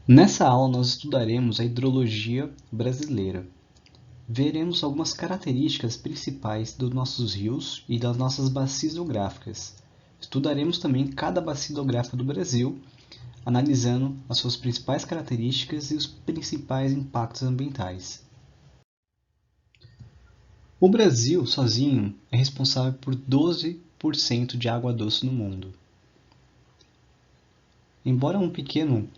Nessa aula nós estudaremos a hidrologia brasileira. Veremos algumas características principais dos nossos rios e das nossas bacias hidrográficas. Estudaremos também cada bacia hidrográfica do Brasil, analisando as suas principais características e os principais impactos ambientais. O Brasil, sozinho, é responsável por 12% de água doce no mundo. Embora um pequeno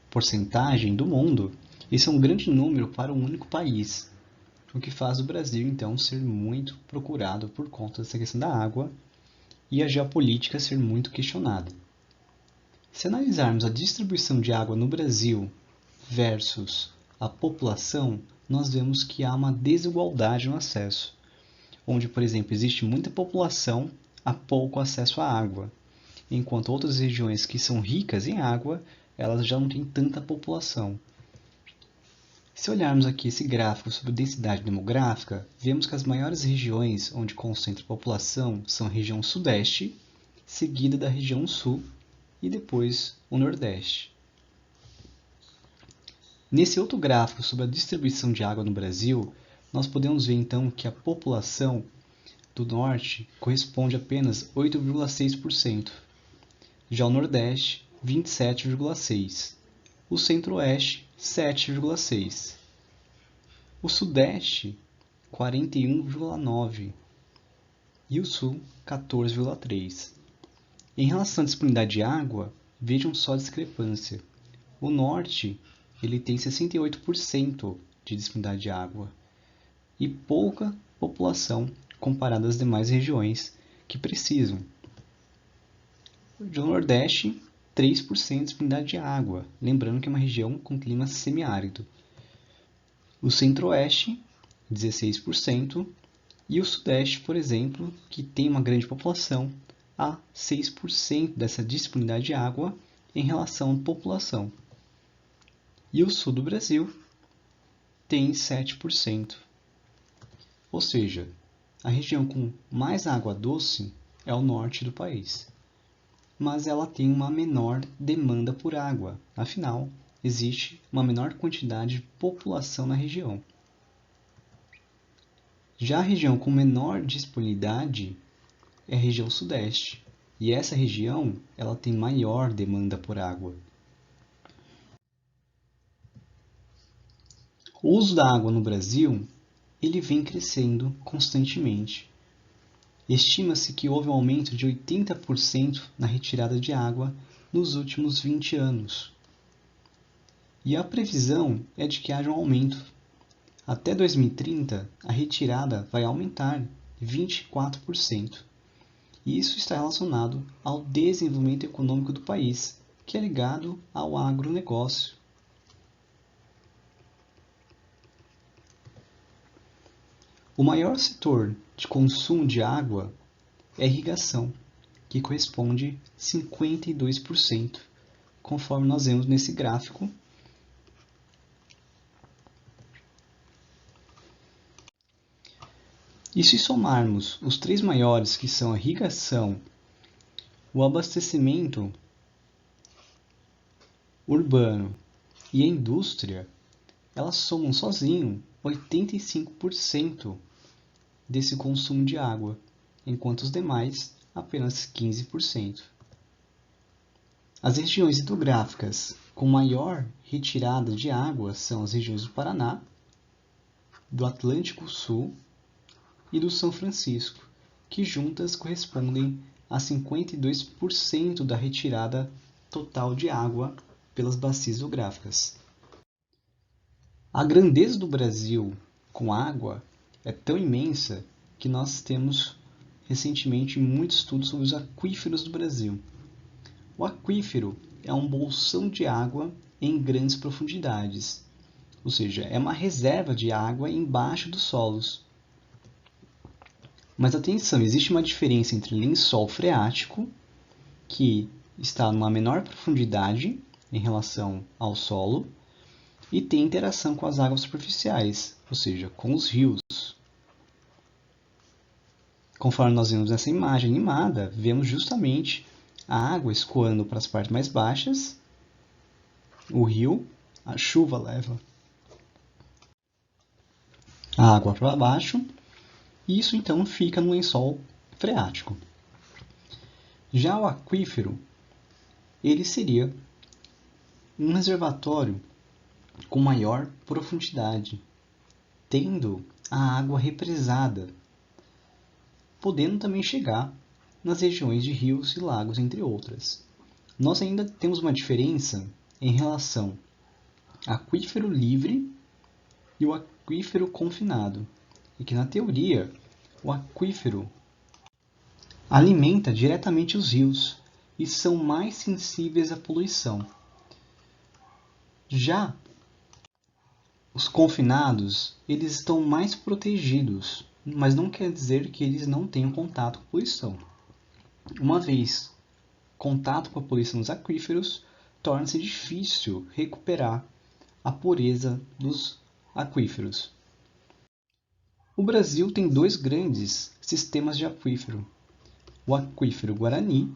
porcentagem do mundo, esse é um grande número para um único país, o que faz o Brasil, então, ser muito procurado por conta dessa questão da água e a geopolítica ser muito questionada. Se analisarmos a distribuição de água no Brasil versus a população, nós vemos que há uma desigualdade no acesso, onde, por exemplo, existe muita população, há pouco acesso à água, enquanto outras regiões que são ricas em água, elas já não têm tanta população. Se olharmos aqui esse gráfico sobre densidade demográfica, vemos que as maiores regiões onde concentra a população são a região sudeste, seguida da região sul e depois o nordeste. Nesse outro gráfico sobre a distribuição de água no Brasil, nós podemos ver então que a população do norte corresponde a apenas 8,6%, já o nordeste 27,6%, o centro-oeste 7,6%, o sudeste 41,9% e o sul 14,3%. Em relação à disponibilidade de água, vejam só a discrepância. O norte ele tem 68% de disponibilidade de água e pouca população comparada às demais regiões que precisam. O nordeste 3% de disponibilidade de água, lembrando que é uma região com clima semiárido. O centro-oeste, 16%, e o sudeste, por exemplo, que tem uma grande população, há 6% dessa disponibilidade de água em relação à população. E o sul do Brasil tem 7%. Ou seja, a região com mais água doce é o norte do país, mas ela tem uma menor demanda por água, afinal, existe uma menor quantidade de população na região. Já a região com menor disponibilidade é a região sudeste, e essa região ela tem maior demanda por água. O uso da água no Brasil ele vem crescendo constantemente. Estima-se que houve um aumento de 80% na retirada de água nos últimos 20 anos. E a previsão é de que haja um aumento. Até 2030, a retirada vai aumentar 24%. E isso está relacionado ao desenvolvimento econômico do país, que é ligado ao agronegócio. O maior setor de consumo de água é a irrigação, que corresponde a 52%, conforme nós vemos nesse gráfico. E se somarmos os três maiores, que são a irrigação, o abastecimento urbano e a indústria, elas somam sozinho 85% desse consumo de água, enquanto os demais apenas 15%. As regiões hidrográficas com maior retirada de água são as regiões do Paraná, do Atlântico Sul e do São Francisco, que juntas correspondem a 52% da retirada total de água pelas bacias hidrográficas. A grandeza do Brasil com água é tão imensa que nós temos recentemente muitos estudos sobre os aquíferos do Brasil. O aquífero é um bolsão de água em grandes profundidades, ou seja, é uma reserva de água embaixo dos solos. Mas atenção, existe uma diferença entre lençol freático, que está numa menor profundidade em relação ao solo, e tem interação com as águas superficiais, ou seja, com os rios. Conforme nós vemos nessa imagem animada, vemos justamente a água escoando para as partes mais baixas, o rio, a chuva leva a água para baixo, e isso então fica no lençol freático. Já o aquífero, ele seria um reservatório com maior profundidade, tendo a água represada, podendo também chegar nas regiões de rios e lagos, entre outras. Nós ainda temos uma diferença em relação ao aquífero livre e o aquífero confinado, e que na teoria o aquífero alimenta diretamente os rios e são mais sensíveis à poluição. Já os confinados, eles estão mais protegidos, mas não quer dizer que eles não tenham contato com a poluição. Uma vez contato com a poluição dos aquíferos, torna-se difícil recuperar a pureza dos aquíferos. O Brasil tem dois grandes sistemas de aquífero. O aquífero Guarani,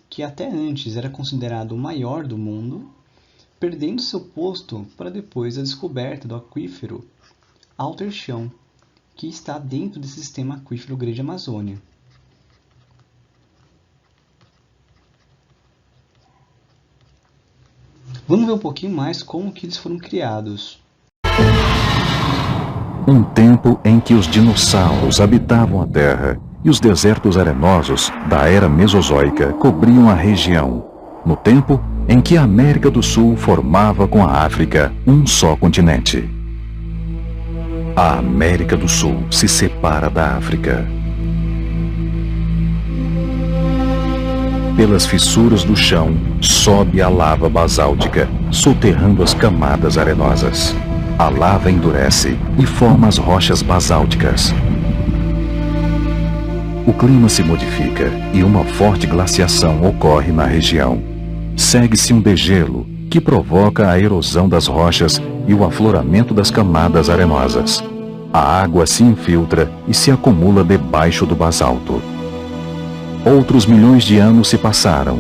que até antes era considerado o maior do mundo, perdendo seu posto para depois a descoberta do aquífero Alter Chão, que está dentro desse sistema aquífero Grande Amazônia. Vamos ver um pouquinho mais como que eles foram criados. Um tempo em que os dinossauros habitavam a Terra e os desertos arenosos da era Mesozoica cobriam a região. No tempo em que a América do Sul formava com a África um só continente. A América do Sul se separa da África. Pelas fissuras do chão sobe a lava basáltica, soterrando as camadas arenosas. A lava endurece e forma as rochas basálticas. O clima se modifica e uma forte glaciação ocorre na região. Segue-se um degelo que provoca a erosão das rochas e o afloramento das camadas arenosas. A água se infiltra e se acumula debaixo do basalto. Outros milhões de anos se passaram.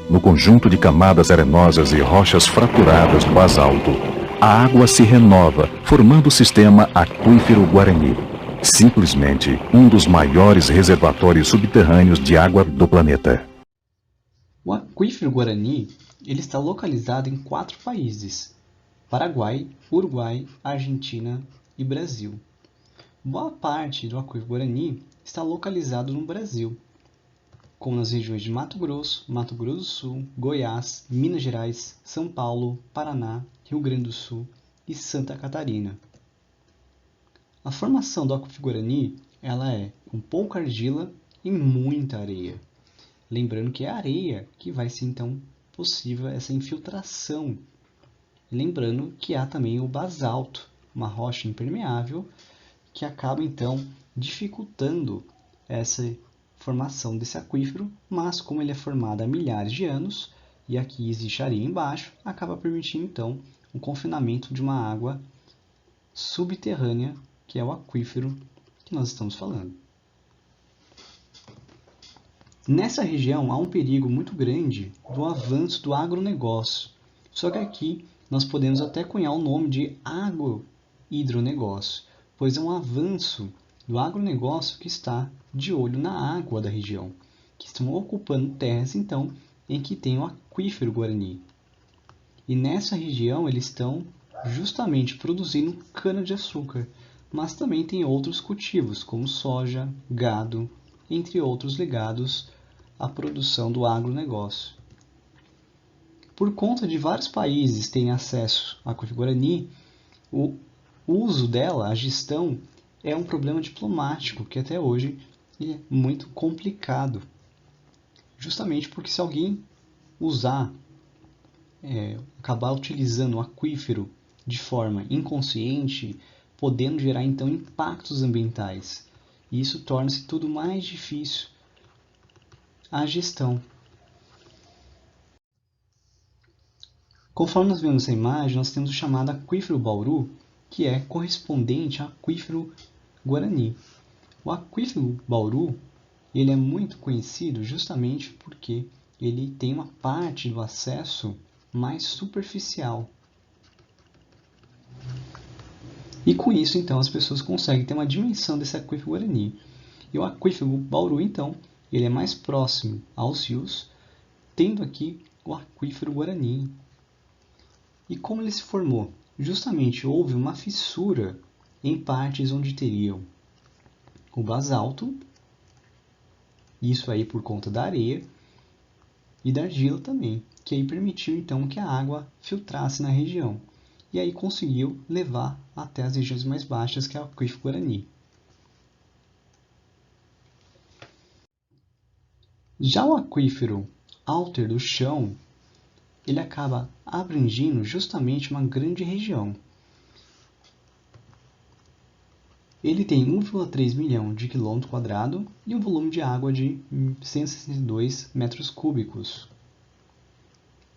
No conjunto de camadas arenosas e rochas fraturadas do basalto, a água se renova, formando o sistema Aquífero Guarani, simplesmente um dos maiores reservatórios subterrâneos de água do planeta. O Aquífero Guarani ele está localizado em 4 países: Paraguai, Uruguai, Argentina e Brasil. Boa parte do Aquífero Guarani está localizado no Brasil, como nas regiões de Mato Grosso do Sul, Goiás, Minas Gerais, São Paulo, Paraná, Rio Grande do Sul e Santa Catarina. A formação do Aquífero Guarani ela é com pouca argila e muita areia. Lembrando que é a areia que vai ser então possível essa infiltração. Lembrando que há também o basalto, uma rocha impermeável que acaba então dificultando essa formação desse aquífero, mas como ele é formado há milhares de anos e aqui existe areia embaixo, acaba permitindo então o confinamento de uma água subterrânea, que é o aquífero que nós estamos falando. Nessa região há um perigo muito grande do avanço do agronegócio, só que aqui nós podemos até cunhar o nome de agrohidronegócio, pois é um avanço do agronegócio que está de olho na água da região, que estão ocupando terras então em que tem o Aquífero Guarani. E nessa região eles estão justamente produzindo cana-de-açúcar, mas também tem outros cultivos como soja, gado, entre outros ligados à produção do agronegócio. Por conta de vários países terem acesso ao Aquífero Guarani, o uso dela, a gestão, é um problema diplomático que até hoje é muito complicado. Justamente porque se alguém usar, acabar utilizando o aquífero de forma inconsciente, podendo gerar então impactos ambientais. E isso torna-se tudo mais difícil a gestão. Conforme nós vemos essa imagem, nós temos o chamado Aquífero Bauru, que é correspondente ao Aquífero Guarani. O aquífero Bauru ele é muito conhecido justamente porque ele tem uma parte do acesso mais superficial. E com isso, então, as pessoas conseguem ter uma dimensão desse aquífero Guarani. E o aquífero Bauru, então, ele é mais próximo aos rios, tendo aqui o aquífero Guarani. E como ele se formou? Justamente houve uma fissura em partes onde teriam o basalto, isso aí por conta da areia e da argila também, que aí permitiu então que a água filtrasse na região. E aí conseguiu levar até as regiões mais baixas, que é o aquífero Guarani. Já o aquífero Alter do Chão, ele acaba abrangindo justamente uma grande região. Ele tem 1,3 milhão de quilômetro quadrado e um volume de água de 162 metros cúbicos.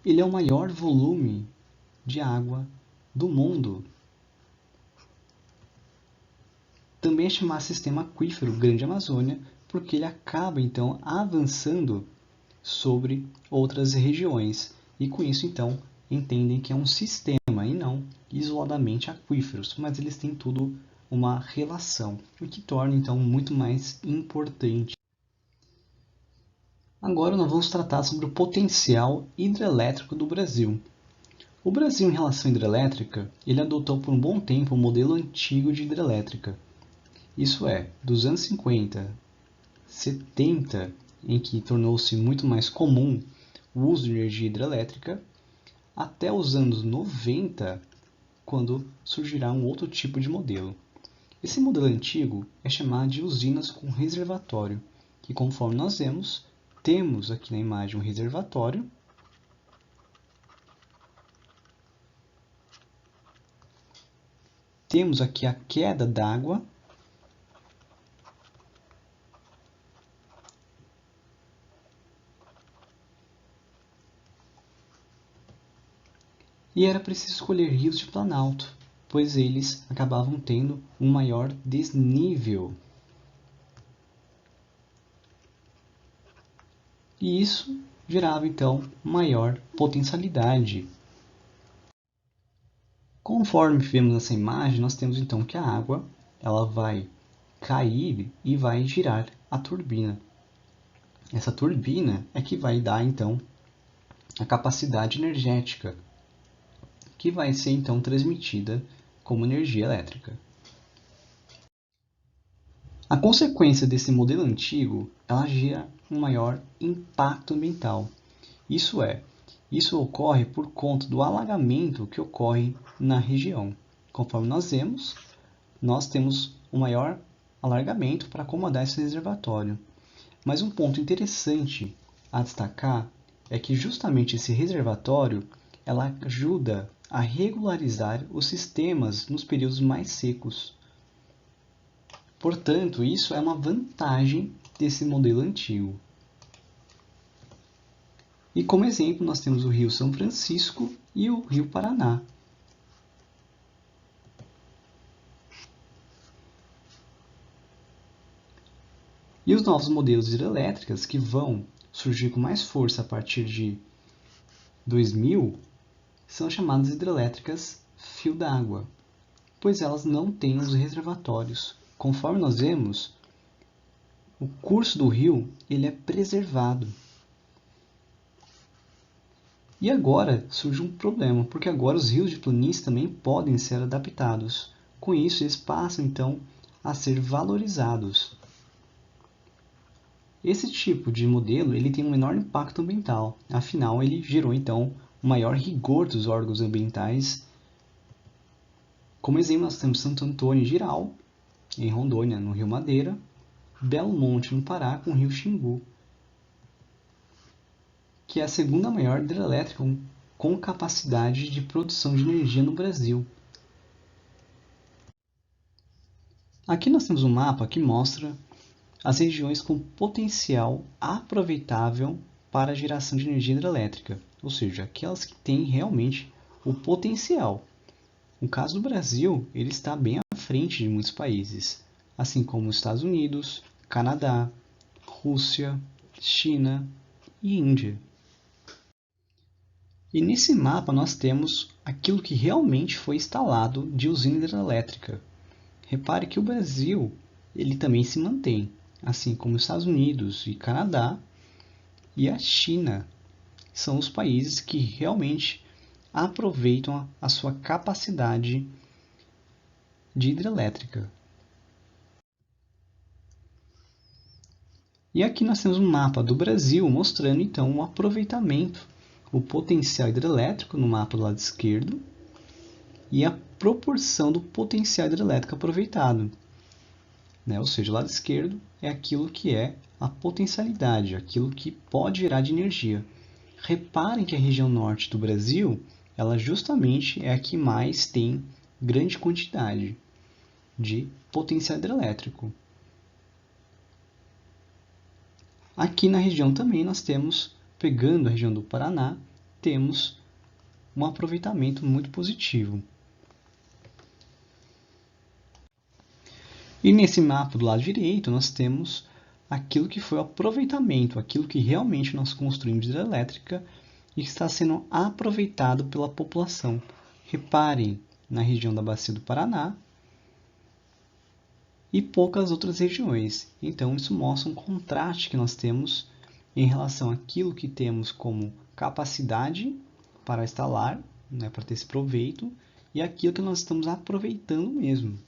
Ele é o maior volume de água do mundo. Também é chamado Sistema Aquífero Grande Amazônia, porque ele acaba então avançando sobre outras regiões. E com isso então entendem que é um sistema e não isoladamente aquíferos, mas eles têm tudo uma relação, o que torna então muito mais importante. Agora nós vamos tratar sobre o potencial hidrelétrico do Brasil. O Brasil, em relação à hidrelétrica, ele adotou por um bom tempo o modelo antigo de hidrelétrica. Isso é, dos anos 50, 70, em que tornou-se muito mais comum o uso de energia hidrelétrica, até os anos 90, quando surgirá um outro tipo de modelo. Esse modelo antigo é chamado de usinas com reservatório, que conforme nós vemos, temos aqui na imagem um reservatório, temos aqui a queda d'água, e era preciso escolher rios de planalto, pois eles acabavam tendo um maior desnível. E isso gerava então maior potencialidade. Conforme vemos nessa imagem, nós temos então que a água ela vai cair e vai girar a turbina. Essa turbina é que vai dar então a capacidade energética, que vai ser então transmitida como energia elétrica. A consequência desse modelo antigo, ela gera um maior impacto ambiental. Isso ocorre por conta do alagamento que ocorre na região. Conforme nós vemos, nós temos um maior alargamento para acomodar esse reservatório. Mas um ponto interessante a destacar é que justamente esse reservatório ela ajuda a regularizar os sistemas nos períodos mais secos. Portanto, isso é uma vantagem desse modelo antigo. E como exemplo, nós temos o Rio São Francisco e o Rio Paraná. E os novos modelos hidrelétricos que vão surgir com mais força a partir de 2000 são chamadas hidrelétricas fio d'água, pois elas não têm os reservatórios. Conforme nós vemos, o curso do rio ele é preservado. E agora surge um problema, porque agora os rios de planície também podem ser adaptados. Com isso, eles passam então a ser valorizados. Esse tipo de modelo ele tem um menor impacto ambiental, afinal ele gerou então um maior rigor dos órgãos ambientais. Como exemplo, nós temos Santo Antônio e Jirau, em Rondônia, no Rio Madeira, Belo Monte, no Pará, com o Rio Xingu, que é a segunda maior hidrelétrica com capacidade de produção de energia no Brasil. Aqui nós temos um mapa que mostra as regiões com potencial aproveitável para a geração de energia hidrelétrica, ou seja, aquelas que têm realmente o potencial. No caso do Brasil, ele está bem à frente de muitos países. assim como Estados Unidos, Canadá, Rússia, China e Índia. E nesse mapa nós temos aquilo que realmente foi instalado de usina hidrelétrica. Repare que o Brasil ele também se mantém, assim como os Estados Unidos e Canadá e a China. São os países que realmente aproveitam a sua capacidade de hidrelétrica. E aqui nós temos um mapa do Brasil mostrando então o aproveitamento, o potencial hidrelétrico no mapa do lado esquerdo e a proporção do potencial hidrelétrico aproveitado. Ou seja, o lado esquerdo é aquilo que é a potencialidade, aquilo que pode gerar de energia. Reparem que a região norte do Brasil, ela justamente é a que mais tem grande quantidade de potencial hidrelétrico. Aqui na região também nós temos, pegando a região do Paraná, temos um aproveitamento muito positivo. E nesse mapa do lado direito nós temos aquilo que foi o aproveitamento, aquilo que realmente nós construímos de hidrelétrica e que está sendo aproveitado pela população. Reparem na região da Bacia do Paraná e poucas outras regiões. Então isso mostra um contraste que nós temos em relação àquilo que temos como capacidade para instalar, para ter esse proveito, e aquilo que nós estamos aproveitando mesmo.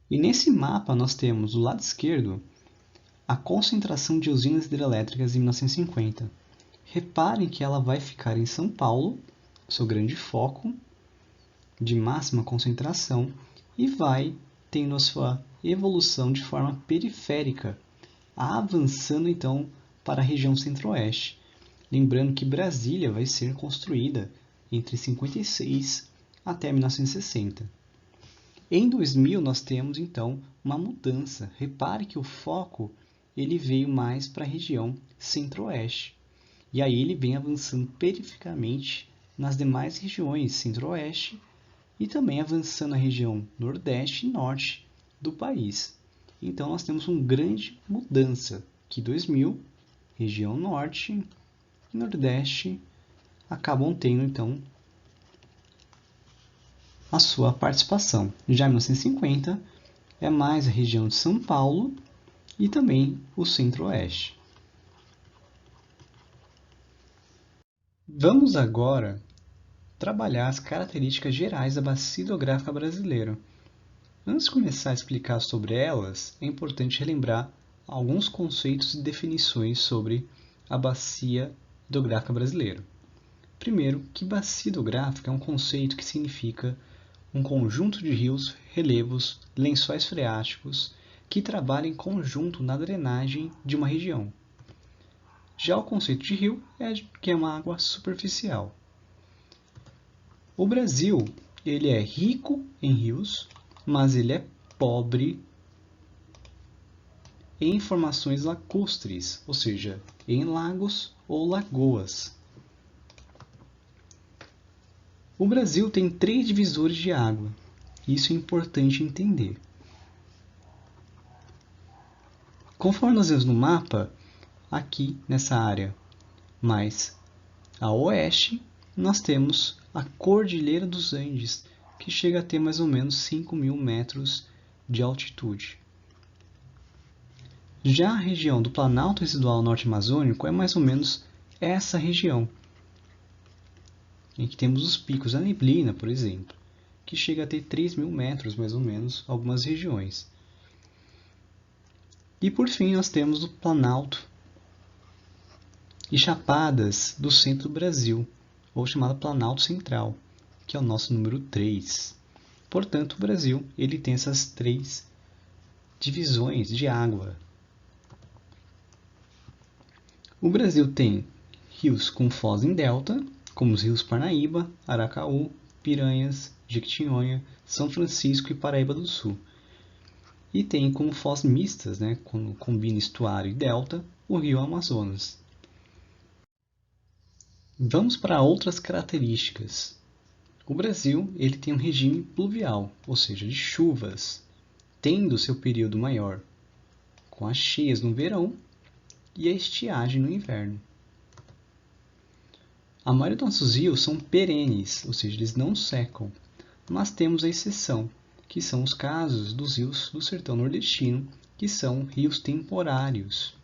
E nesse mapa nós temos do lado esquerdo a concentração de usinas hidrelétricas em 1950. Reparem que ela vai ficar em São Paulo, seu grande foco de máxima concentração, e vai tendo a sua evolução de forma periférica, avançando então para a região centro-oeste. Lembrando que Brasília vai ser construída entre 56 até 1960. Em 2000 nós temos então uma mudança. Repare que o foco ele veio mais para a região centro-oeste. E aí ele vem avançando perifericamente nas demais regiões centro-oeste e também avançando na região nordeste e norte do país. Então nós temos uma grande mudança, que 2000, região norte e nordeste acabam tendo então a sua participação. Já em 1950 é mais a região de São Paulo e também o centro-oeste. Vamos agora trabalhar as características gerais da bacia hidrográfica brasileira. Antes de começar a explicar sobre elas, é importante relembrar alguns conceitos e definições sobre a bacia hidrográfica brasileira. Primeiro, que bacia hidrográfica é um conceito que significa um conjunto de rios, relevos, lençóis freáticos que trabalham em conjunto na drenagem de uma região. Já o conceito de rio que é uma água superficial. O Brasil ele é rico em rios, mas ele é pobre em formações lacustres, ou seja, em lagos ou lagoas. O Brasil tem 3 divisores de água. Isso é importante entender. Conforme nós vemos no mapa, aqui nessa área mais a oeste, nós temos a Cordilheira dos Andes, que chega a ter mais ou menos 5.000 metros de altitude. Já a região do Planalto Residual Norte Amazônico é mais ou menos essa região, em que temos os picos da neblina, por exemplo, que chega a ter 3.000 metros mais ou menos, algumas regiões. E por fim nós temos o Planalto e Chapadas do centro do Brasil, ou chamado Planalto Central, que é o nosso número 3. Portanto, o Brasil ele tem essas 3 divisões de água. O Brasil tem rios com foz em delta, como os rios Parnaíba, Aracaú, Piranhas, Jequitinhonha, São Francisco e Paraíba do Sul. E tem como foz mistas, quando combina estuário e delta, o rio Amazonas. Vamos para outras características. O Brasil ele tem um regime pluvial, ou seja, de chuvas, tendo seu período maior, com as cheias no verão e a estiagem no inverno. A maioria dos nossos rios são perenes, ou seja, eles não secam, mas temos a exceção, que são os casos dos rios do sertão nordestino, que são rios temporários.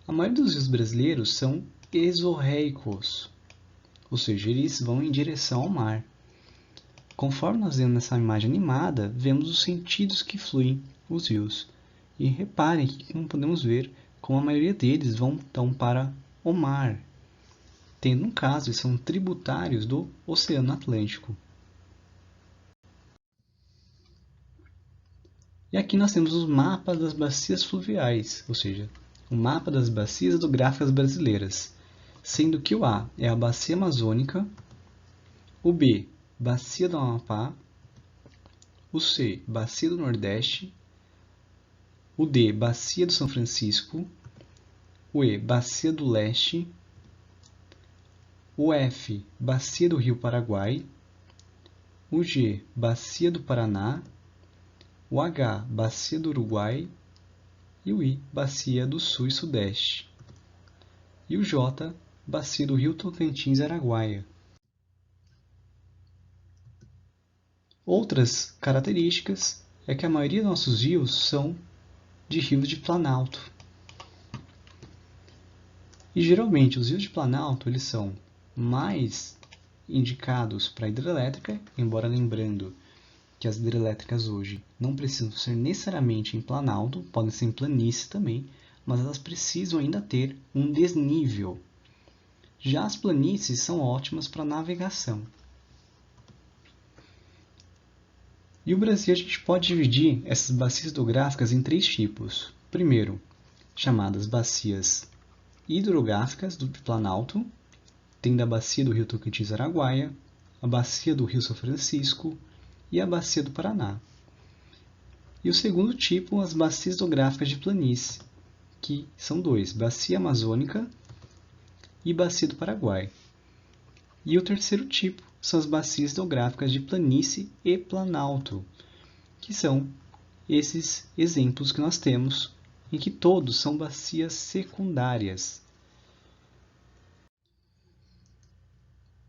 A maioria dos rios brasileiros são exorreicos, ou seja, eles vão em direção ao mar. Conforme nós vemos nessa imagem animada, vemos os sentidos que fluem os rios. E reparem que, como podemos ver, como a maioria deles vão então para o mar, tendo um caso, eles são tributários do Oceano Atlântico. E aqui nós temos os mapas das bacias fluviais, ou seja, o mapa das bacias hidrográficas brasileiras, sendo que o A é a Bacia Amazônica, o B, Bacia do Amapá, o C, Bacia do Nordeste, o D, Bacia do São Francisco, o E, Bacia do Leste, o F, Bacia do Rio Paraguai, o G, Bacia do Paraná, o H, Bacia do Uruguai, e o I, Bacia do Sul e Sudeste, e o J, Bacia do Rio Tocantins e Araguaia. Outras características é que a maioria dos nossos rios são de rios de planalto. E geralmente os rios de planalto eles são mais indicados para hidrelétrica, embora lembrando que as hidrelétricas hoje não precisam ser necessariamente em planalto, podem ser em planície também, mas elas precisam ainda ter um desnível. Já as planícies são ótimas para navegação. E o Brasil a gente pode dividir essas bacias hidrográficas em três tipos. Primeiro, chamadas bacias hidrográficas do Planalto, tendo a bacia do Rio Tocantins-Araguaia, a bacia do Rio São Francisco e a bacia do Paraná. E o segundo tipo, as bacias hidrográficas de planície, que são dois, bacia amazônica e bacia do Paraguai. E o terceiro tipo são as bacias hidrográficas de planície e planalto, que são esses exemplos que nós temos, em que todos são bacias secundárias.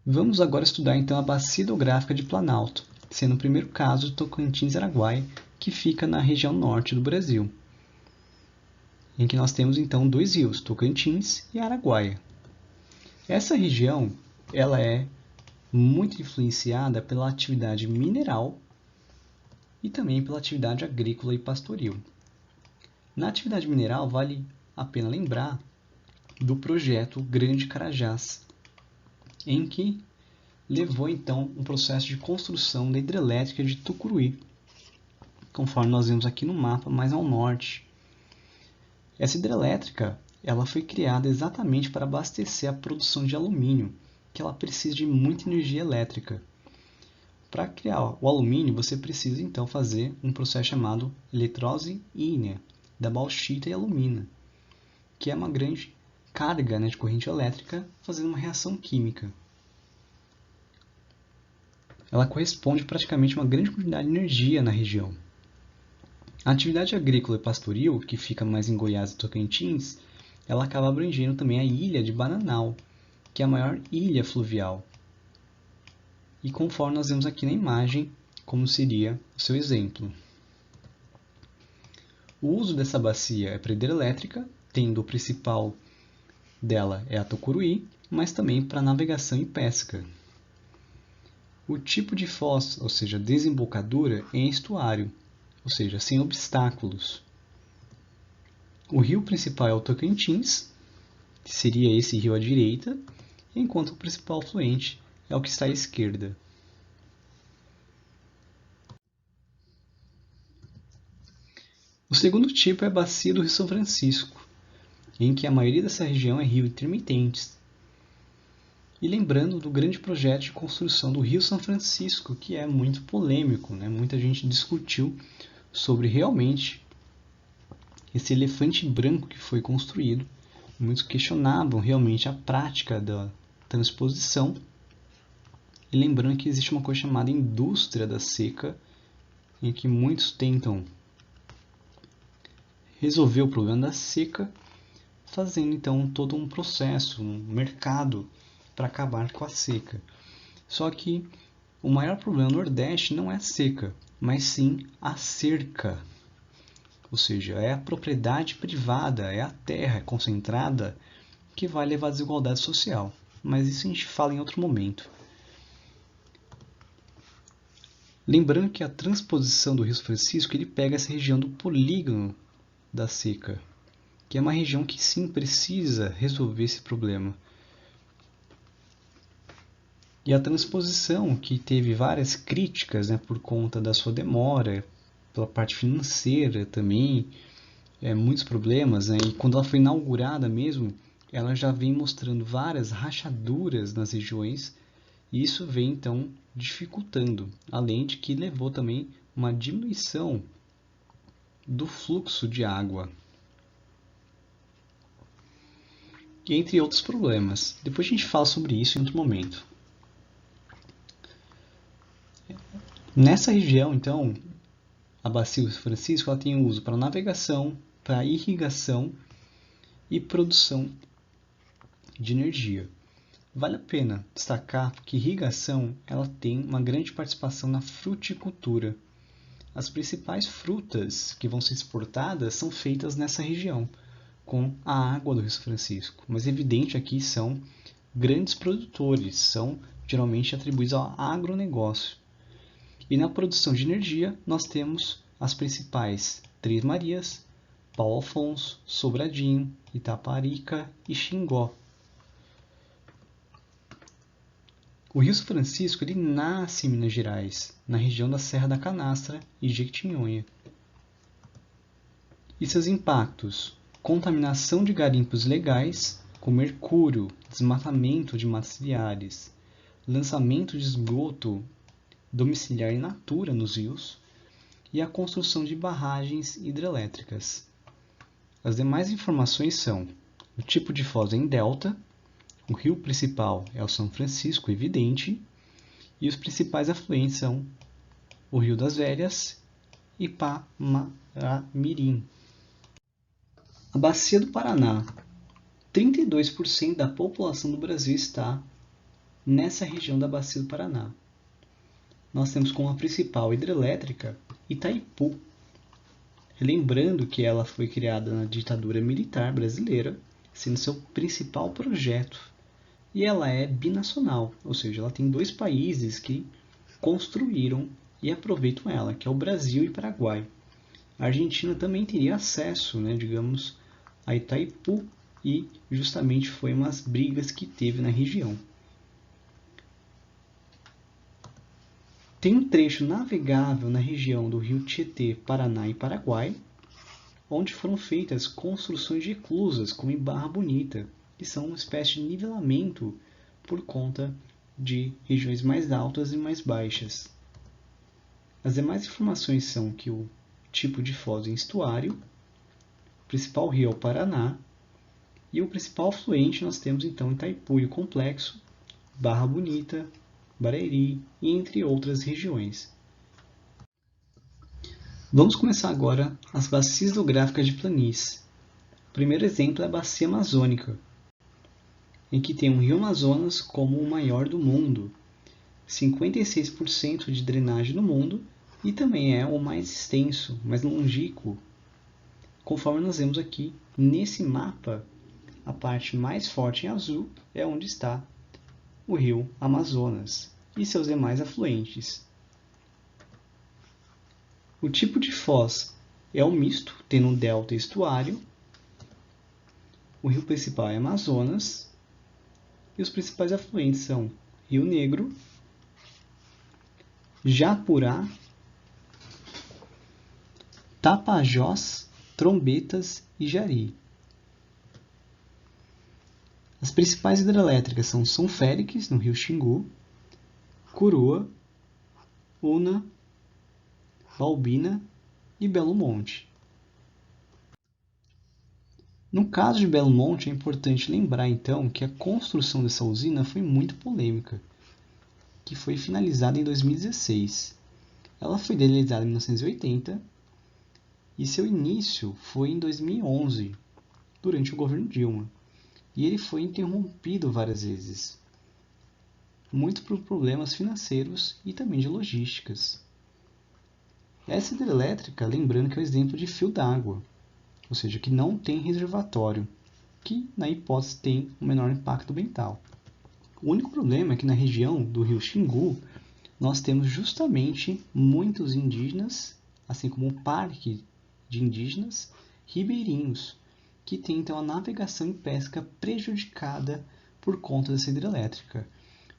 Vamos agora estudar então a bacia hidrográfica de Planalto, sendo o primeiro caso de Tocantins-Araguaia, que fica na região norte do Brasil, em que nós temos então dois rios, Tocantins e Araguaia. Essa região ela é muito influenciada pela atividade mineral e também pela atividade agrícola e pastoril. Na atividade mineral, vale a pena lembrar do projeto Grande Carajás, em que levou então um processo de construção da hidrelétrica de Tucuruí, conforme nós vemos aqui no mapa mais ao norte. Essa hidrelétrica ela foi criada exatamente para abastecer a produção de alumínio, que ela precisa de muita energia elétrica. Para criar o alumínio, você precisa então fazer um processo chamado eletrose ígnea, da bauxita e alumina, que é uma grande carga de corrente elétrica fazendo uma reação química. Ela corresponde praticamente a uma grande quantidade de energia na região. A atividade agrícola e pastoril, que fica mais em Goiás e Tocantins, ela acaba abrangendo também a ilha de Bananal, que é a maior ilha fluvial. E conforme nós vemos aqui na imagem, como seria o seu exemplo. O uso dessa bacia é para hidrelétrica, tendo o principal dela é a Tucuruí, mas também para navegação e pesca. O tipo de foz, ou seja, desembocadura, é em estuário, ou seja, sem obstáculos. O rio principal é o Tocantins, que seria esse rio à direita, enquanto o principal fluente é o que está à esquerda. O segundo tipo é a bacia do Rio São Francisco, em que a maioria dessa região é rio intermitentes. E lembrando do grande projeto de construção do Rio São Francisco, que é muito polêmico, Muita gente discutiu sobre realmente esse elefante branco que foi construído. Muitos questionavam realmente a prática da transposição E lembrando que existe uma coisa chamada indústria da seca, em que muitos tentam resolver o problema da seca, fazendo então todo um processo, um mercado para acabar com a seca. Só que o maior problema no Nordeste não é a seca, mas sim a cerca. Ou seja, é a propriedade privada, é a terra concentrada que vai levar à desigualdade social. Mas isso a gente fala em outro momento. Lembrando que a transposição do Rio São Francisco ele pega essa região do polígono da seca, que é uma região que sim precisa resolver esse problema. E a transposição, que teve várias críticas, né, por conta da sua demora, pela parte financeira também, muitos problemas, né, e quando ela foi inaugurada mesmo, ela já vem mostrando várias rachaduras nas regiões, e isso vem então dificultando, além de que levou também uma diminuição do fluxo de água, entre outros problemas. Depois a gente fala sobre isso em outro momento. Nessa região, então, a Bacia do São Francisco ela tem uso para navegação, para irrigação e produção de energia. Vale a pena destacar que irrigação ela tem uma grande participação na fruticultura. As principais frutas que vão ser exportadas são feitas nessa região, com a água do Rio São Francisco. Mas evidente aqui são grandes produtores, são geralmente atribuídos ao agronegócio. E na produção de energia nós temos as principais Três Marias, Paulo Afonso, Sobradinho, Itaparica e Xingó. O Rio São Francisco ele nasce em Minas Gerais, na região da Serra da Canastra e Jequitinhonha. E seus impactos: contaminação de garimpos ilegais, com mercúrio, desmatamento de matas ciliares, lançamento de esgoto domiciliar in natura nos rios e a construção de barragens hidrelétricas. As demais informações são: o tipo de foz em delta, o rio principal é o São Francisco, evidente, e os principais afluentes são o Rio das Velhas e Pamaramirim. A Bacia do Paraná. 32% da população do Brasil está nessa região da Bacia do Paraná. Nós temos como a principal hidrelétrica Itaipu. Lembrando que ela foi criada na ditadura militar brasileira, sendo seu principal projeto. E ela é binacional, ou seja, ela tem dois países que construíram e aproveitam ela, que é o Brasil e o Paraguai. A Argentina também teria acesso, digamos, a Itaipu, e justamente foi umas brigas que teve na região. Tem um trecho navegável na região do rio Tietê, Paraná e Paraguai, onde foram feitas construções de eclusas, como em Barra Bonita, que são uma espécie de nivelamento por conta de regiões mais altas e mais baixas. As demais informações são que o tipo de foz em estuário, o principal rio é o Paraná, e o principal afluente nós temos então Itaipu e o complexo, Barra Bonita, Barueri e entre outras regiões. Vamos começar agora as bacias hidrográficas de planície. O primeiro exemplo é a Bacia Amazônica, em que tem o Rio Amazonas como o maior do mundo, 56% de drenagem no mundo, e também é o mais extenso, mais longínquo. Conforme nós vemos aqui nesse mapa, a parte mais forte em azul é onde está o Rio Amazonas e seus demais afluentes. O tipo de foz é o misto, tendo um delta e estuário. O rio principal é Amazonas. E os principais afluentes são Rio Negro, Japurá, Tapajós, Trombetas e Jari. As principais hidrelétricas são São Félix, no rio Xingu, Curuá, Una, Balbina e Belo Monte. No caso de Belo Monte, é importante lembrar então que a construção dessa usina foi muito polêmica. que foi finalizada em 2016. Ela foi idealizada em 1980 e seu início foi em 2011, durante o governo Dilma. E ele foi interrompido várias vezes, muito por problemas financeiros e também de logísticas. Essa hidrelétrica, lembrando que é um exemplo de fio d'água, ou seja, que não tem reservatório, que na hipótese tem um menor impacto ambiental. O único problema é que na região do rio Xingu, nós temos justamente muitos indígenas, assim como um parque de indígenas ribeirinhos, que tem então a navegação e pesca prejudicada por conta dessa hidrelétrica.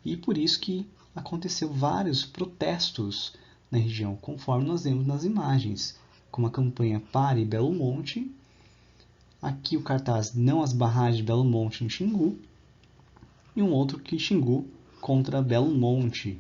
E por isso que aconteceu vários protestos na região, conforme nós vemos nas imagens, como a campanha Pare Belo Monte, aqui o cartaz Não às barragens de Belo Monte em Xingu, e um outro que Xingu contra Belo Monte.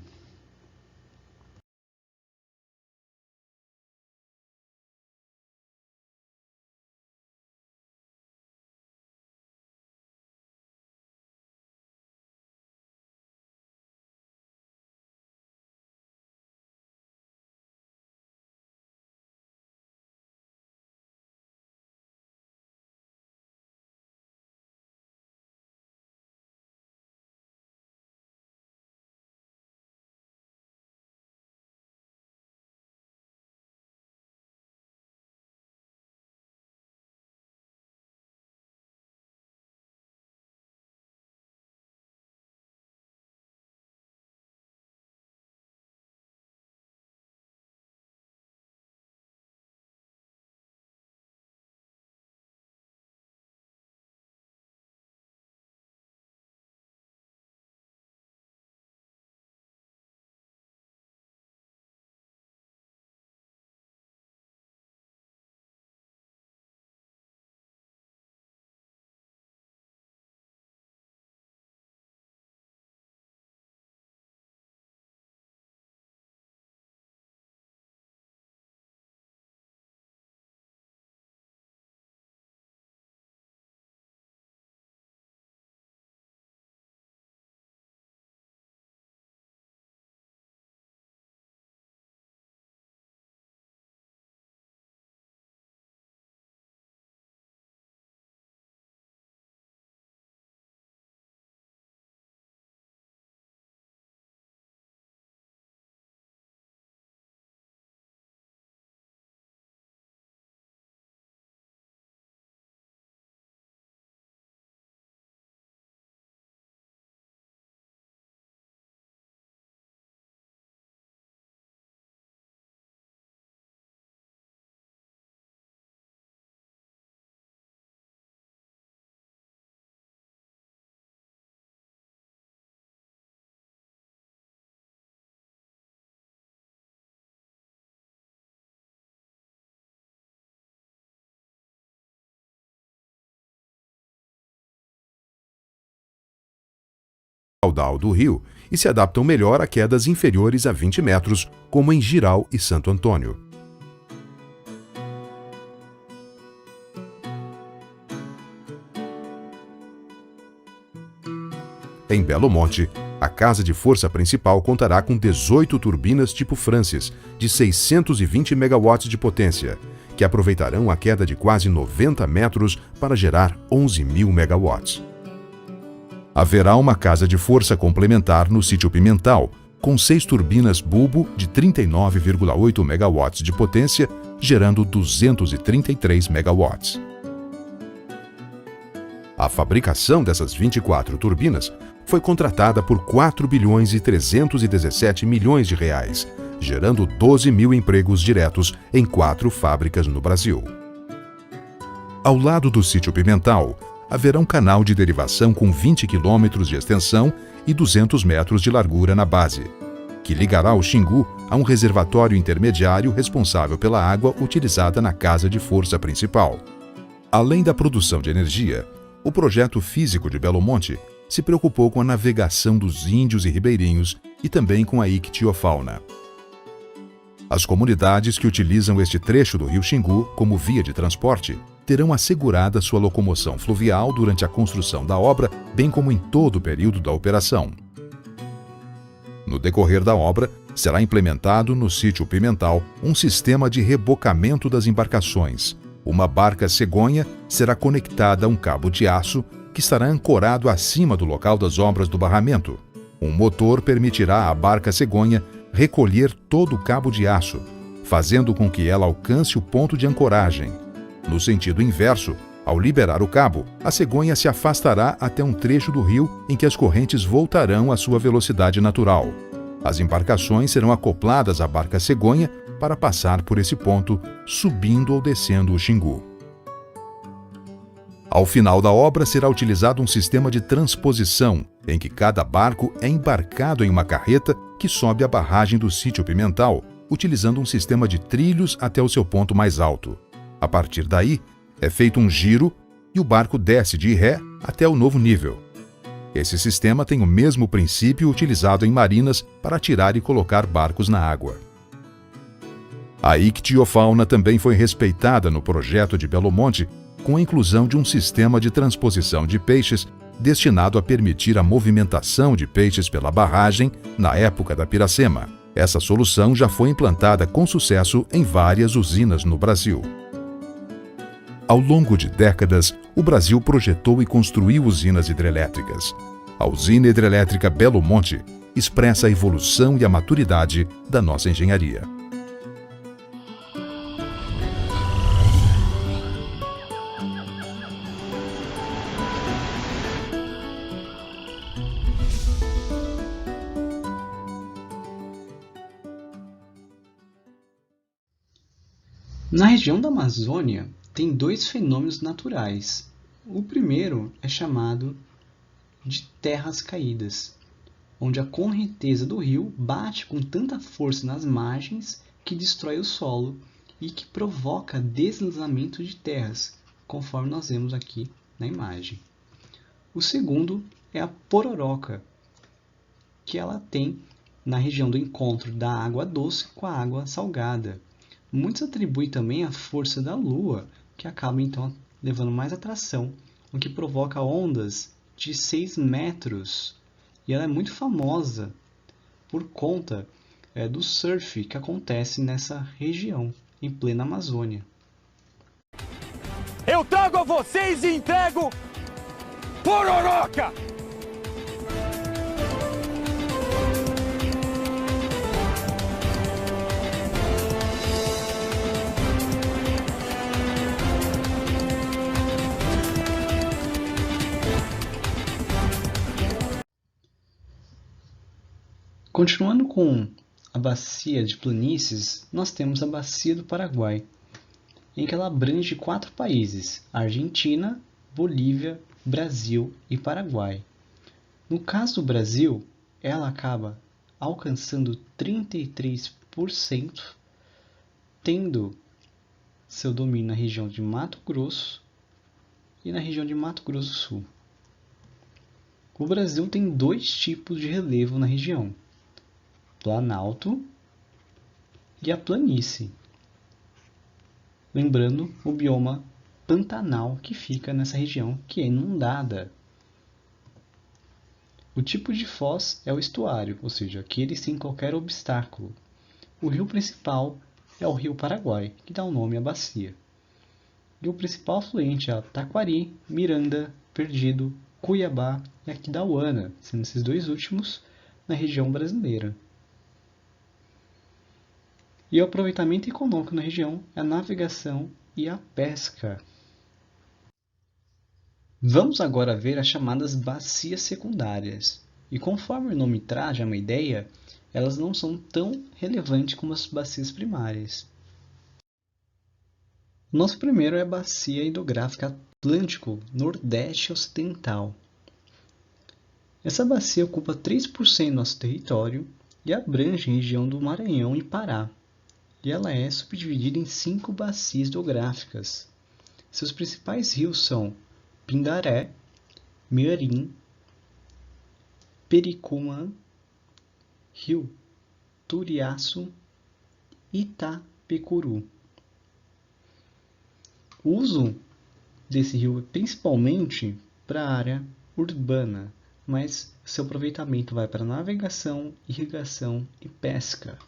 Caudal do rio e se adaptam melhor a quedas inferiores a 20 metros, como em Jirau e Santo Antônio. Em Belo Monte, a casa de força principal contará com 18 turbinas tipo Francis, de 620 megawatts de potência, que aproveitarão a queda de quase 90 metros para gerar 11.000 megawatts. Haverá uma casa de força complementar no sítio Pimental, com 6 turbinas bulbo de 39,8 megawatts de potência, gerando 233 megawatts. A fabricação dessas 24 turbinas foi contratada por 4 bilhões e 317 milhões de reais, gerando 12.000 empregos diretos em 4 fábricas no Brasil. Ao lado do sítio Pimental, haverá um canal de derivação com 20 quilômetros de extensão e 200 metros de largura na base, que ligará o Xingu a um reservatório intermediário responsável pela água utilizada na casa de força principal. Além da produção de energia, o projeto físico de Belo Monte se preocupou com a navegação dos índios e ribeirinhos e também com a ictiofauna. As comunidades que utilizam este trecho do rio Xingu como via de transporte terão assegurada sua locomoção fluvial durante a construção da obra, bem como em todo o período da operação. No decorrer da obra, será implementado no sítio Pimental um sistema de rebocamento das embarcações. Uma barca cegonha será conectada a um cabo de aço que estará ancorado acima do local das obras do barramento. Um motor permitirá à barca cegonha recolher todo o cabo de aço, fazendo com que ela alcance o ponto de ancoragem. No sentido inverso, ao liberar o cabo, a cegonha se afastará até um trecho do rio em que as correntes voltarão à sua velocidade natural. As embarcações serão acopladas à barca cegonha para passar por esse ponto, subindo ou descendo o Xingu. Ao final da obra será utilizado um sistema de transposição, em que cada barco é embarcado em uma carreta que sobe a barragem do sítio Pimental, utilizando um sistema de trilhos até o seu ponto mais alto. A partir daí, é feito um giro e o barco desce de ré até o novo nível. Esse sistema tem o mesmo princípio utilizado em marinas para tirar e colocar barcos na água. A ictiofauna também foi respeitada no projeto de Belo Monte, com a inclusão de um sistema de transposição de peixes destinado a permitir a movimentação de peixes pela barragem na época da Piracema. Essa solução já foi implantada com sucesso em várias usinas no Brasil. Ao longo de décadas, o Brasil projetou e construiu usinas hidrelétricas. A usina hidrelétrica Belo Monte expressa a evolução e a maturidade da nossa engenharia. Na região da Amazônia, tem dois fenômenos naturais. O primeiro é chamado de terras caídas, onde a correnteza do rio bate com tanta força nas margens que destrói o solo e que provoca deslizamento de terras, conforme nós vemos aqui na imagem. O segundo é a pororoca, que ela tem na região do encontro da água doce com a água salgada. Muitos atribuem também a força da Lua, que acaba então levando mais atração, o que provoca ondas de 6 metros. E ela é muito famosa por conta do surf que acontece nessa região, em plena Amazônia. Eu trago a vocês e entrego pororoca! Continuando com a bacia de planícies, nós temos a bacia do Paraguai, em que ela abrange 4 países: Argentina, Bolívia, Brasil e Paraguai. No caso do Brasil, ela acaba alcançando 33%, tendo seu domínio na região de Mato Grosso e na região de Mato Grosso do Sul. O Brasil tem 2 tipos de relevo na região: Planalto e a planície. Lembrando o bioma Pantanal que fica nessa região que é inundada. O tipo de foz é o estuário, ou seja, aquele sem qualquer obstáculo. O rio principal é o rio Paraguai, que dá o nome à bacia. E o principal afluente é Taquari, Miranda, Perdido, Cuiabá e Aquidauana, sendo esses 2 últimos na região brasileira. E o aproveitamento econômico na região é a navegação e a pesca. Vamos agora ver as chamadas bacias secundárias. E conforme o nome traz já uma ideia, elas não são tão relevantes como as bacias primárias. O nosso primeiro é a Bacia Hidrográfica Atlântico Nordeste Ocidental. Essa bacia ocupa 3% do nosso território e abrange a região do Maranhão e Pará. E ela é subdividida em 5 bacias hidrográficas. Seus principais rios são Pindaré, Mirim, Pericumã, Rio Turiaçu e Itapecuru. O uso desse rio é principalmente para a área urbana, mas seu aproveitamento vai para navegação, irrigação e pesca,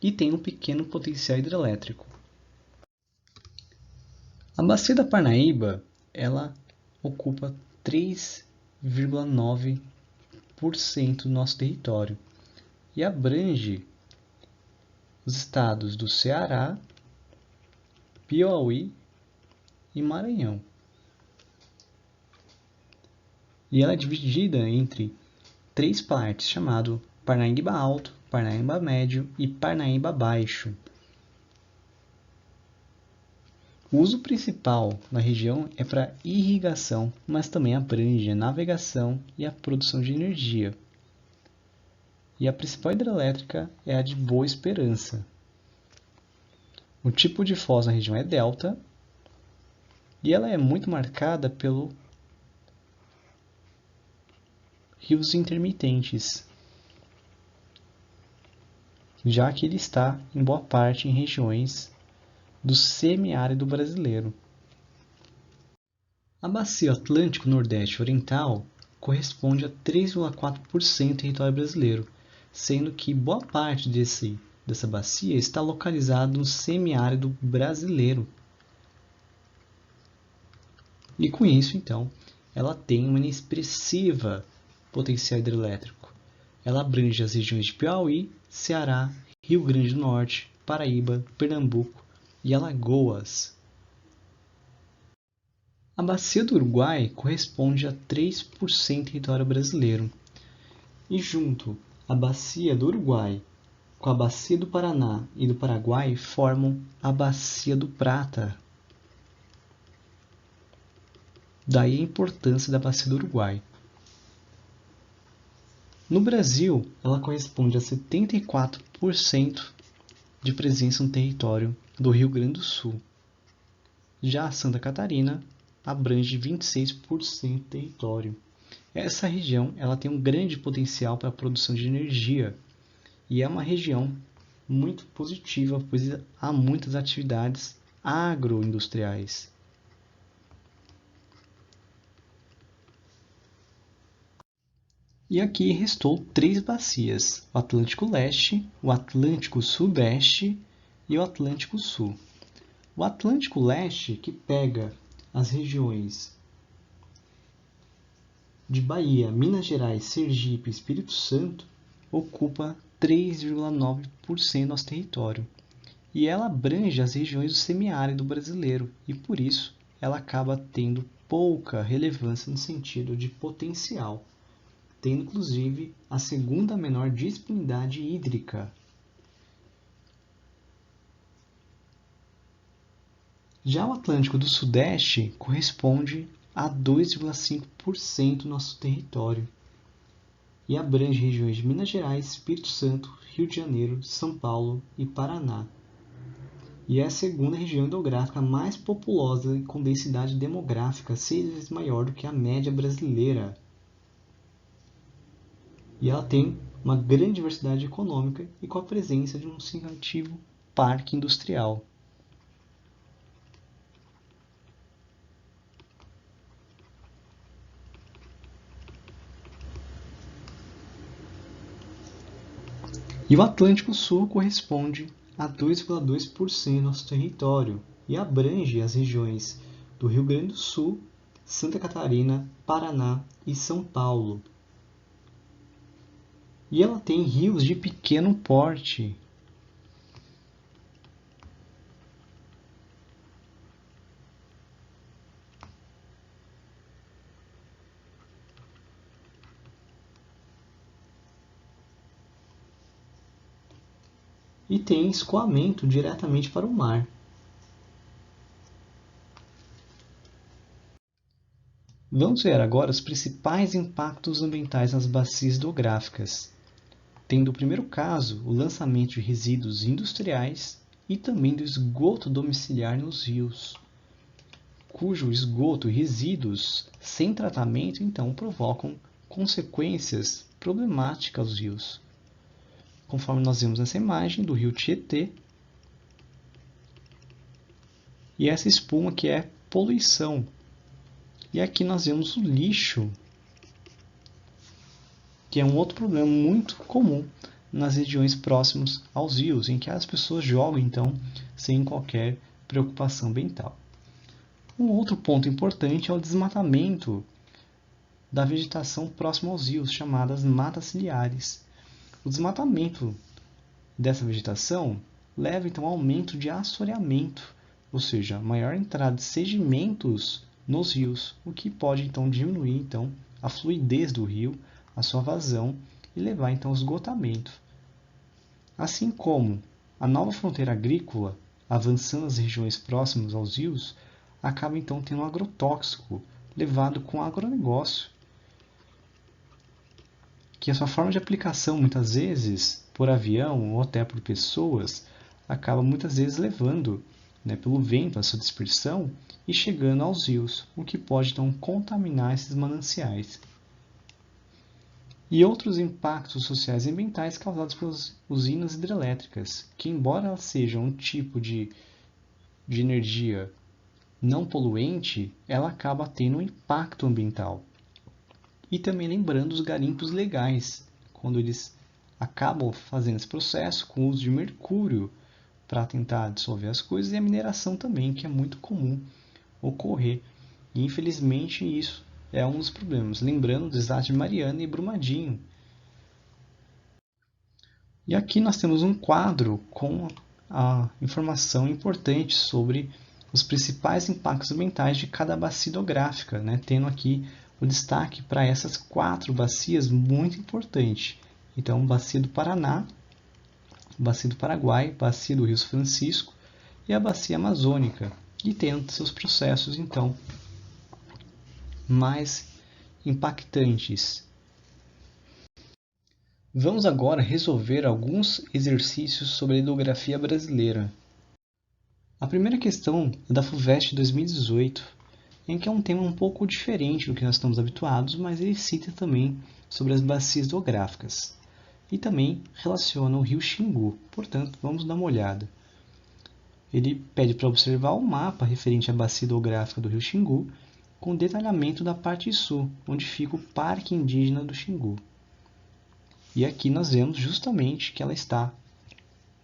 e tem um pequeno potencial hidrelétrico. A Bacia da Parnaíba, ela ocupa 3,9% do nosso território e abrange os estados do Ceará, Piauí e Maranhão. E ela é dividida entre 3 partes, chamado Parnaíba Alto, Parnaíba Médio e Parnaíba Baixo. O uso principal na região é para irrigação, mas também abrange a navegação e a produção de energia. E a principal hidrelétrica é a de Boa Esperança. O tipo de foz na região é delta, e ela é muito marcada pelo rios intermitentes, já que ele está em boa parte em regiões do semiárido brasileiro. A Bacia Atlântico Nordeste Oriental corresponde a 3,4% do território brasileiro, sendo que boa parte dessa bacia está localizada no semiárido brasileiro. E com isso, então, ela tem uma inexpressiva potencial hidrelétrico. Ela abrange as regiões de Piauí, Ceará, Rio Grande do Norte, Paraíba, Pernambuco e Alagoas. A Bacia do Uruguai corresponde a 3% do território brasileiro. E junto a Bacia do Uruguai com a Bacia do Paraná e do Paraguai formam a Bacia do Prata. Daí a importância da Bacia do Uruguai. No Brasil, ela corresponde a 74% de presença no território do Rio Grande do Sul. Já a Santa Catarina abrange 26% do território. Essa região ela tem um grande potencial para a produção de energia e é uma região muito positiva, pois há muitas atividades agroindustriais. E aqui restou 3 bacias, o Atlântico Leste, o Atlântico Sudeste e o Atlântico Sul. O Atlântico Leste, que pega as regiões de Bahia, Minas Gerais, Sergipe e Espírito Santo, ocupa 3,9% do nosso território. E ela abrange as regiões do semiárido brasileiro e, por isso, ela acaba tendo pouca relevância no sentido de potencial, tendo inclusive a segunda menor disponibilidade hídrica. Já o Atlântico do Sudeste corresponde a 2,5% do nosso território e abrange regiões de Minas Gerais, Espírito Santo, Rio de Janeiro, São Paulo e Paraná. E é a segunda região hidrográfica mais populosa e com densidade demográfica 6 vezes maior do que a média brasileira. E ela tem uma grande diversidade econômica e com a presença de um significativo parque industrial. E o Atlântico Sul corresponde a 2,2% do nosso território e abrange as regiões do Rio Grande do Sul, Santa Catarina, Paraná e São Paulo. E ela tem rios de pequeno porte. E tem escoamento diretamente para o mar. Vamos ver agora os principais impactos ambientais nas bacias hidrográficas, tendo o primeiro caso o lançamento de resíduos industriais e também do esgoto domiciliar nos rios, cujo esgoto e resíduos sem tratamento então provocam consequências problemáticas aos rios. Conforme nós vemos nessa imagem do rio Tietê, e essa espuma que é poluição. E aqui nós vemos o lixo que é um outro problema muito comum nas regiões próximas aos rios, em que as pessoas jogam, então, sem qualquer preocupação ambiental. Um outro ponto importante é o desmatamento da vegetação próxima aos rios, chamadas matas ciliares. O desmatamento dessa vegetação leva então ao aumento de assoreamento, ou seja, maior entrada de sedimentos nos rios, o que pode então diminuir então a fluidez do rio, a sua vazão e levar então ao esgotamento. Assim como a nova fronteira agrícola, avançando nas regiões próximas aos rios, acaba então tendo um agrotóxico levado com agronegócio, que a sua forma de aplicação, muitas vezes por avião ou até por pessoas, acaba muitas vezes levando, pelo vento a sua dispersão e chegando aos rios, o que pode então contaminar esses mananciais. E outros impactos sociais e ambientais causados pelas usinas hidrelétricas, que embora elas sejam um tipo de energia não poluente, ela acaba tendo um impacto ambiental. E também lembrando os garimpos legais, quando eles acabam fazendo esse processo com o uso de mercúrio para tentar dissolver as coisas, e a mineração também, que é muito comum ocorrer. E infelizmente isso é um dos problemas. Lembrando do desastre de Mariana e Brumadinho. E aqui nós temos um quadro com a informação importante sobre os principais impactos ambientais de cada bacia hidrográfica, tendo aqui o destaque para essas 4 bacias muito importante. Então, bacia do Paraná, bacia do Paraguai, bacia do Rio Francisco e a bacia amazônica, e tendo seus processos então mais impactantes. Vamos agora resolver alguns exercícios sobre a hidrografia brasileira. A primeira questão é da FUVEST 2018, em que é um tema um pouco diferente do que nós estamos habituados, mas ele cita também sobre as bacias hidrográficas e também relaciona o rio Xingu, portanto vamos dar uma olhada. Ele pede para observar o mapa referente à bacia hidrográfica do rio Xingu, com detalhamento da parte sul, onde fica o Parque Indígena do Xingu. E aqui nós vemos justamente que ela está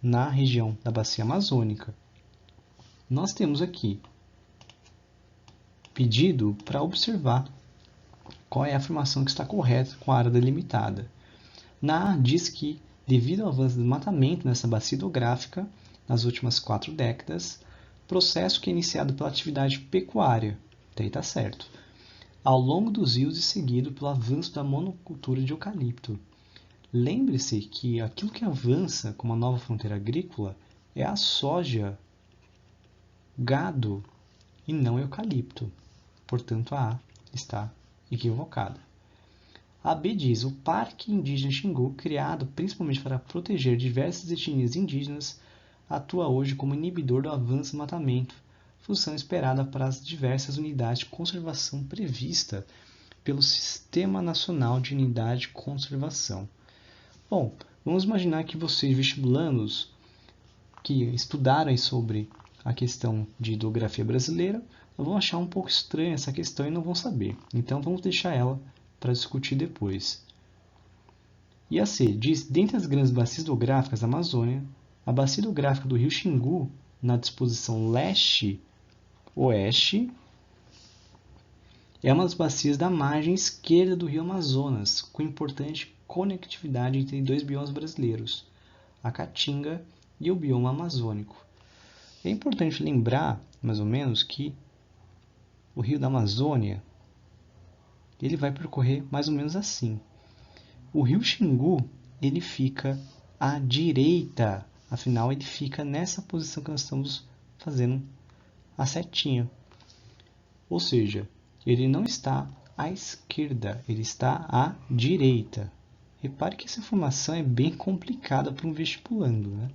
na região da bacia amazônica. Nós temos aqui pedido para observar qual é a afirmação que está correta com a área delimitada. Na A diz que, devido ao avanço do desmatamento nessa bacia hidrográfica nas últimas 4 décadas, processo que é iniciado pela atividade pecuária, até aí está certo, ao longo dos rios e seguido pelo avanço da monocultura de eucalipto. Lembre-se que aquilo que avança como a nova fronteira agrícola é a soja, gado e não eucalipto. Portanto, a A está equivocada. A B diz: o Parque Indígena Xingu, criado principalmente para proteger diversas etnias indígenas, atua hoje como inibidor do avanço do desmatamento, função esperada para as diversas unidades de conservação prevista pelo Sistema Nacional de Unidade de Conservação. Bom, vamos imaginar que vocês, vestibulandos, que estudaram sobre a questão de hidrografia brasileira, vão achar um pouco estranha essa questão e não vão saber. Então, vamos deixar ela para discutir depois. E a C diz: dentre as grandes bacias hidrográficas da Amazônia, a bacia hidrográfica do rio Xingu, na disposição leste-oeste, é uma das bacias da margem esquerda do rio Amazonas, com importante conectividade entre 2 biomas brasileiros, a Caatinga e o bioma amazônico. É importante lembrar, mais ou menos, que o rio da Amazônia ele vai percorrer mais ou menos assim. O rio Xingu ele fica à direita, afinal ele fica nessa posição que nós estamos fazendo a setinha. Ou seja, ele não está à esquerda, ele está à direita. Repare que essa informação é bem complicada para um vestibulando,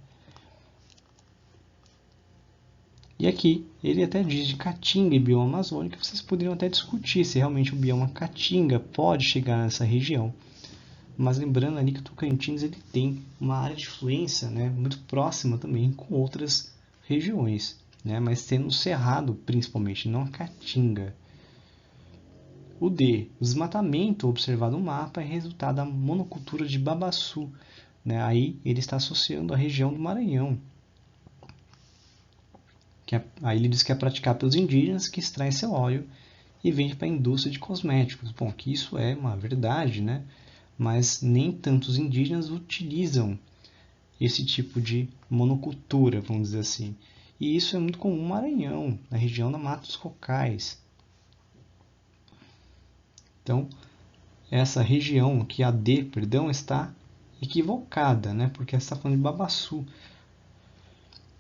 E aqui ele até diz de Caatinga e bioma amazônico, vocês poderiam até discutir se realmente o bioma Caatinga pode chegar nessa região. Mas lembrando ali que o Tocantins ele tem uma área de influência muito próxima também com outras regiões, mas tendo o Cerrado principalmente, não a Caatinga. O D, o desmatamento observado no mapa é resultado da monocultura de babaçu, né? Aí ele está associando a região do Maranhão. Aí ele diz que é praticado pelos indígenas que extraem seu óleo e vende para a indústria de cosméticos. Bom, que isso é uma verdade, né? Mas nem tantos indígenas utilizam esse tipo de monocultura, vamos dizer assim. E isso é muito comum no Maranhão, na região da Mata dos Cocais. Então, essa região aqui, a D, perdão, está equivocada, né? Porque está falando de babaçu.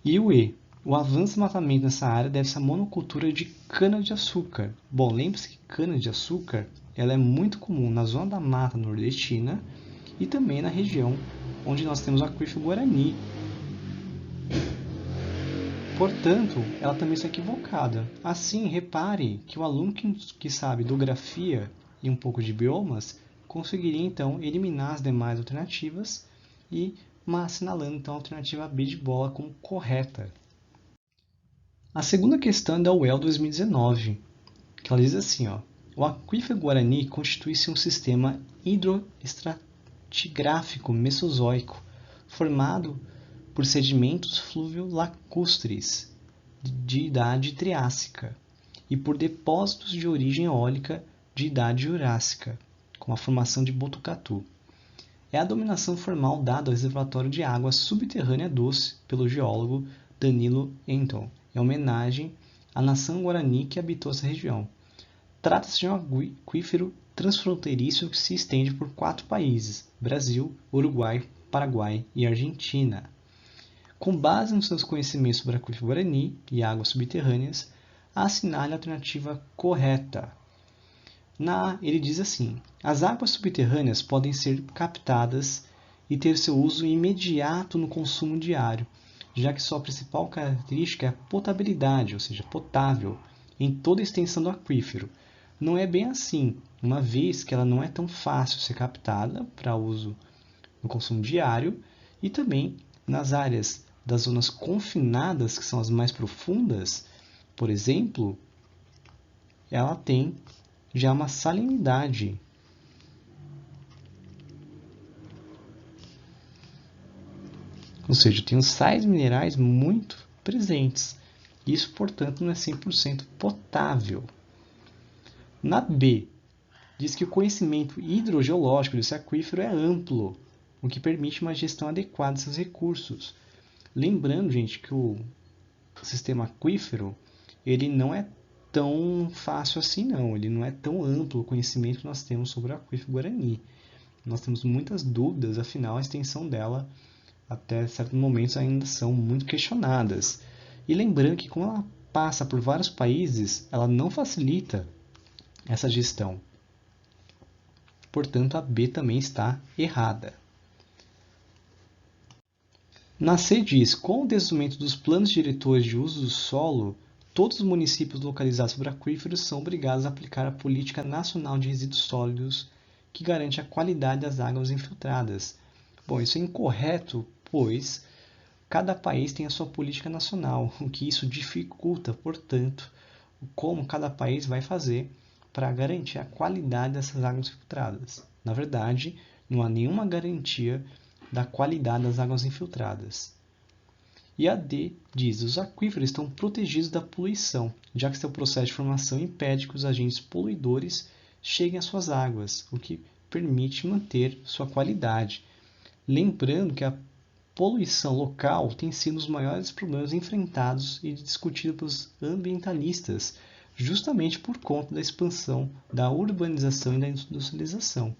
E o E, o avanço do desmatamento nessa área deve-se à monocultura de cana-de-açúcar. Bom, lembre-se que cana-de-açúcar ela é muito comum na zona da mata nordestina e também na região onde nós temos o aquífero Guarani. Portanto, ela também está equivocada. Assim, repare que o aluno que sabe hidrografia e um pouco de biomas conseguiria então eliminar as demais alternativas e assinalando então a alternativa B de bola como correta. A segunda questão é da UEL 2019, que ela diz assim, ó, o aquífero Guarani constitui-se um sistema hidroestratigráfico mesozoico formado por sedimentos fluvio-lacustres de idade triássica e por depósitos de origem eólica de idade jurássica, com a formação de Botucatu. É a denominação formal dada ao reservatório de água subterrânea doce pelo geólogo Danilo Enton, em homenagem à nação guarani que habitou essa região. Trata-se de um aquífero transfronteiriço que se estende por 4 países: Brasil, Uruguai, Paraguai e Argentina. Com base nos seus conhecimentos sobre aquífero Guarani e águas subterrâneas, assinale a alternativa correta. Ele diz assim, as águas subterrâneas podem ser captadas e ter seu uso imediato no consumo diário, já que sua principal característica é a potabilidade, ou seja, potável, em toda a extensão do aquífero. Não é bem assim, uma vez que ela não é tão fácil ser captada para uso no consumo diário e também nas áreas das zonas confinadas, que são as mais profundas, por exemplo, ela tem já uma salinidade. Ou seja, tem os sais minerais muito presentes. Isso, portanto, não é 100% potável. Na B, diz que o conhecimento hidrogeológico desse aquífero é amplo, o que permite uma gestão adequada desses recursos. Lembrando, gente, que o sistema aquífero ele não é tão fácil assim, não. Ele não é tão amplo o conhecimento que nós temos sobre o aquífero Guarani. Nós temos muitas dúvidas, afinal, a extensão dela, até certos momentos, ainda são muito questionadas. E lembrando que, como ela passa por vários países, ela não facilita essa gestão. Portanto, a B também está errada. Na C diz, com o desenvolvimento dos planos diretores de uso do solo, todos os municípios localizados sobre aquíferos são obrigados a aplicar a Política Nacional de Resíduos Sólidos, que garante a qualidade das águas infiltradas. Bom, isso é incorreto, pois cada país tem a sua política nacional, o que isso dificulta, portanto, como cada país vai fazer para garantir a qualidade dessas águas infiltradas. Na verdade, não há nenhuma garantia da qualidade das águas infiltradas. E a D diz, os aquíferos estão protegidos da poluição, já que seu processo de formação impede que os agentes poluidores cheguem às suas águas, o que permite manter sua qualidade. Lembrando que a poluição local tem sido um dos maiores problemas enfrentados e discutidos pelos ambientalistas, justamente por conta da expansão da urbanização e da industrialização.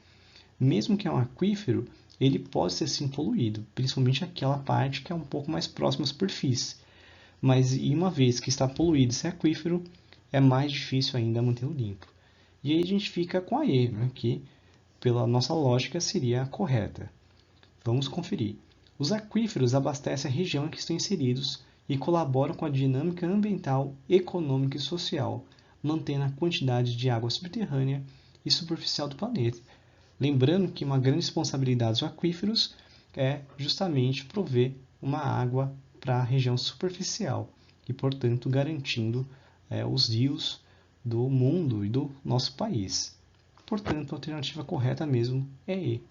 Mesmo que é um aquífero, ele pode ser sim poluído, principalmente aquela parte que é um pouco mais próxima à superfície. Mas uma vez que está poluído esse aquífero, é mais difícil ainda mantê-lo limpo. E aí a gente fica com a E, né, que pela nossa lógica seria a correta. Vamos conferir. Os aquíferos abastecem a região em que estão inseridos e colaboram com a dinâmica ambiental, econômica e social, mantendo a quantidade de água subterrânea e superficial do planeta. Lembrando que uma grande responsabilidade dos aquíferos é justamente prover uma água para a região superficial e, portanto, garantindo os rios do mundo e do nosso país. Portanto, a alternativa correta mesmo é E.